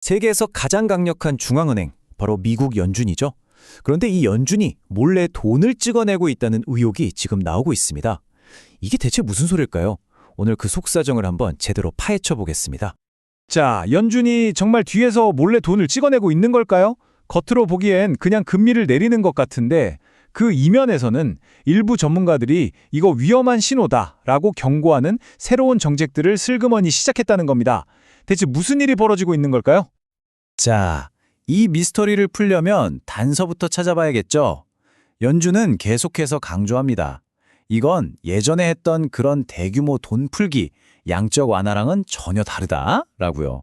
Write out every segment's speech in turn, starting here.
세계에서 가장 강력한 중앙은행, 바로 미국 연준이죠. 그런데 이 연준이 몰래 돈을 찍어내고 있다는 의혹이 지금 나오고 있습니다. 이게 대체 무슨 소릴까요? 오늘 그 속사정을 한번 제대로 파헤쳐 보겠습니다. 자, 연준이 정말 뒤에서 몰래 돈을 찍어내고 있는 걸까요? 겉으로 보기엔 그냥 금리를 내리는 것 같은데 그 이면에서는 일부 전문가들이 이거 위험한 신호다라고 경고하는 새로운 정책들을 슬그머니 시작했다는 겁니다. 대체 무슨 일이 벌어지고 있는 걸까요? 자, 이 미스터리를 풀려면 단서부터 찾아봐야겠죠. 연준은 계속해서 강조합니다. 이건 예전에 했던 그런 대규모 돈 풀기, 양적 완화랑은 전혀 다르다라고요.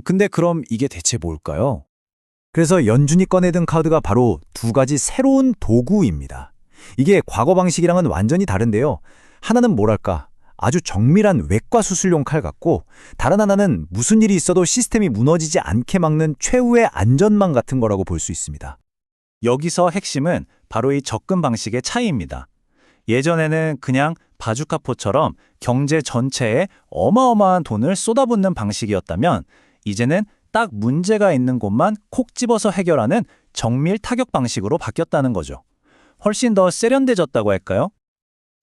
근데 그럼 이게 대체 뭘까요? 그래서 연준이 꺼내든 카드가 바로 두 가지 새로운 도구입니다. 이게 과거 방식이랑은 완전히 다른데요. 하나는 뭐랄까, 아주 정밀한 외과 수술용 칼 같고, 다른 하나는 무슨 일이 있어도 시스템이 무너지지 않게 막는 최후의 안전망 같은 거라고 볼 수 있습니다. 여기서 핵심은 바로 이 접근 방식의 차이입니다. 예전에는 그냥 바주카포처럼 경제 전체에 어마어마한 돈을 쏟아붓는 방식이었다면, 이제는 딱 문제가 있는 곳만 콕 집어서 해결하는 정밀 타격 방식으로 바뀌었다는 거죠. 훨씬 더 세련돼졌다고 할까요?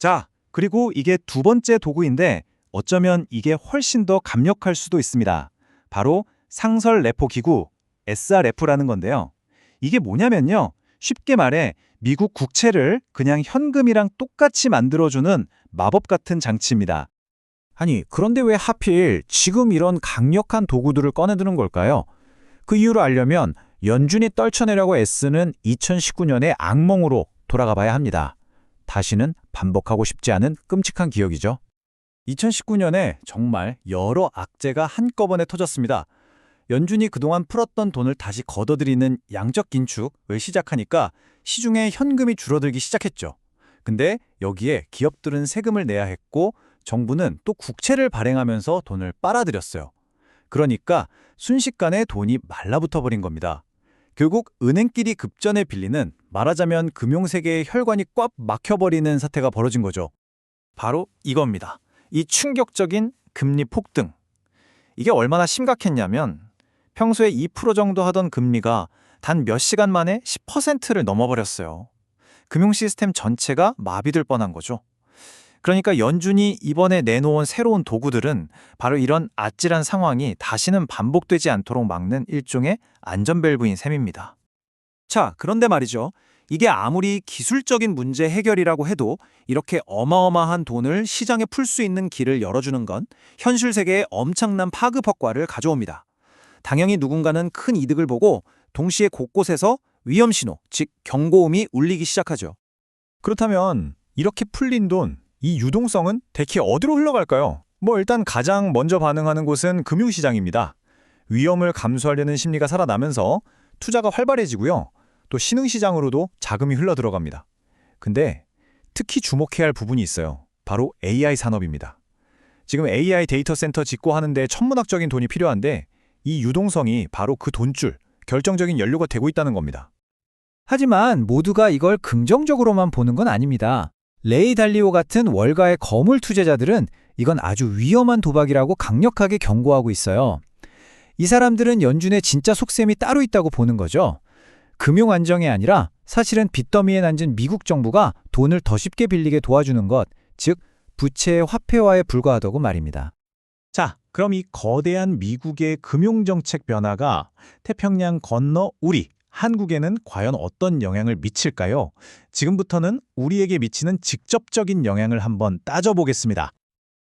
자, 그리고 이게 두 번째 도구인데 어쩌면 이게 훨씬 더 강력할 수도 있습니다. 바로 상설 레포 기구, SRF라는 건데요. 이게 뭐냐면요. 쉽게 말해 미국 국채를 그냥 현금이랑 똑같이 만들어주는 마법 같은 장치입니다. 아니, 그런데 왜 하필 지금 이런 강력한 도구들을 꺼내드는 걸까요? 그 이유를 알려면 연준이 떨쳐내려고 애쓰는 2019년의 악몽으로 돌아가 봐야 합니다. 다시는 반복하고 싶지 않은 끔찍한 기억이죠. 2019년에 정말 여러 악재가 한꺼번에 터졌습니다. 연준이 그동안 풀었던 돈을 다시 걷어들이는 양적 긴축을 시작하니까 시중에 현금이 줄어들기 시작했죠. 근데 여기에 기업들은 세금을 내야 했고 정부는 또 국채를 발행하면서 돈을 빨아들였어요. 그러니까 순식간에 돈이 말라붙어 버린 겁니다. 결국 은행끼리 급전에 빌리는, 말하자면 금융세계의 혈관이 꽉 막혀버리는 사태가 벌어진 거죠. 바로 이겁니다. 이 충격적인 금리 폭등. 이게 얼마나 심각했냐면 평소에 2% 정도 하던 금리가 단 몇 시간 만에 10%를 넘어버렸어요. 금융 시스템 전체가 마비될 뻔한 거죠. 그러니까 연준이 이번에 내놓은 새로운 도구들은 바로 이런 아찔한 상황이 다시는 반복되지 않도록 막는 일종의 안전밸브인 셈입니다. 자, 그런데 말이죠. 이게 아무리 기술적인 문제 해결이라고 해도 이렇게 어마어마한 돈을 시장에 풀 수 있는 길을 열어주는 건 현실 세계에 엄청난 파급 효과를 가져옵니다. 당연히 누군가는 큰 이득을 보고 동시에 곳곳에서 위험 신호, 즉 경고음이 울리기 시작하죠. 그렇다면 이렇게 풀린 돈, 이 유동성은 대체 어디로 흘러갈까요? 일단 가장 먼저 반응하는 곳은 금융시장입니다. 위험을 감수하려는 심리가 살아나면서 투자가 활발해지고요. 또 신흥시장으로도 자금이 흘러들어갑니다. 근데 특히 주목해야 할 부분이 있어요. 바로 AI 산업입니다. 지금 AI 데이터 센터 짓고 하는데 천문학적인 돈이 필요한데 이 유동성이 바로 그 돈줄, 결정적인 연료가 되고 있다는 겁니다. 하지만 모두가 이걸 긍정적으로만 보는 건 아닙니다. 레이 달리오 같은 월가의 거물 투자자들은 이건 아주 위험한 도박이라고 강력하게 경고하고 있어요. 이 사람들은 연준의 진짜 속셈이 따로 있다고 보는 거죠. 금융 안정이 아니라 사실은 빚더미에 앉은 미국 정부가 돈을 더 쉽게 빌리게 도와주는 것, 즉 부채의 화폐화에 불과하다고 말입니다. 자, 그럼 이 거대한 미국의 금융정책 변화가 태평양 건너 우리, 한국에는 과연 어떤 영향을 미칠까요? 지금부터는 우리에게 미치는 직접적인 영향을 한번 따져보겠습니다.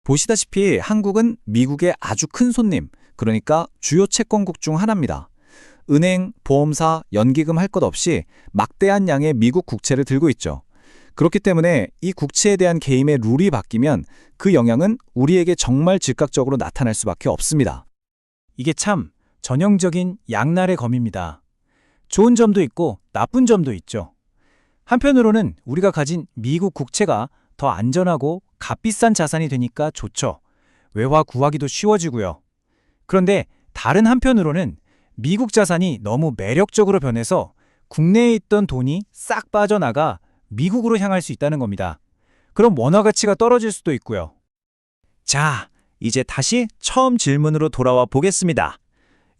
보시다시피 한국은 미국의 아주 큰 손님, 그러니까 주요 채권국 중 하나입니다. 은행, 보험사, 연기금 할 것 없이 막대한 양의 미국 국채를 들고 있죠. 그렇기 때문에 이 국채에 대한 개임의 룰이 바뀌면 그 영향은 우리에게 정말 즉각적으로 나타날 수밖에 없습니다. 이게 참 전형적인 양날의 검입니다. 좋은 점도 있고 나쁜 점도 있죠. 한편으로는 우리가 가진 미국 국채가 더 안전하고 값비싼 자산이 되니까 좋죠. 외화 구하기도 쉬워지고요. 그런데 다른 한편으로는 미국 자산이 너무 매력적으로 변해서 국내에 있던 돈이 싹 빠져나가 미국으로 향할 수 있다는 겁니다. 그럼 원화 가치가 떨어질 수도 있고요. 자, 이제 다시 처음 질문으로 돌아와 보겠습니다.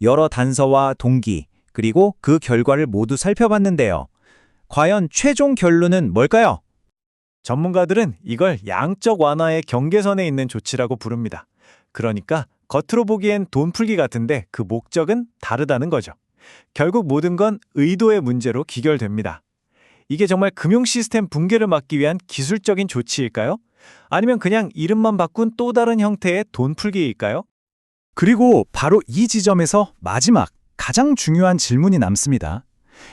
여러 단서와 동기, 그리고 그 결과를 모두 살펴봤는데요. 과연 최종 결론은 뭘까요? 전문가들은 이걸 양적 완화의 경계선에 있는 조치라고 부릅니다. 그러니까 겉으로 보기엔 돈 풀기 같은데 그 목적은 다르다는 거죠. 결국 모든 건 의도의 문제로 기결됩니다. 이게 정말 금융 시스템 붕괴를 막기 위한 기술적인 조치일까요? 아니면 그냥 이름만 바꾼 또 다른 형태의 돈 풀기일까요? 그리고 바로 이 지점에서 마지막 가장 중요한 질문이 남습니다.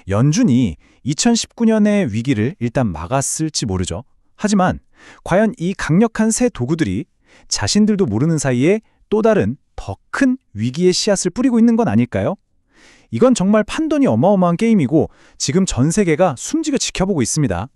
연준이 2019년의 위기를 일단 막았을지 모르죠. 하지만 과연 이 강력한 새 도구들이 자신들도 모르는 사이에 또 다른 더 큰 위기의 씨앗을 뿌리고 있는 건 아닐까요? 이건 정말 판돈이 어마어마한 게임이고 지금 전 세계가 숨지게 지켜보고 있습니다.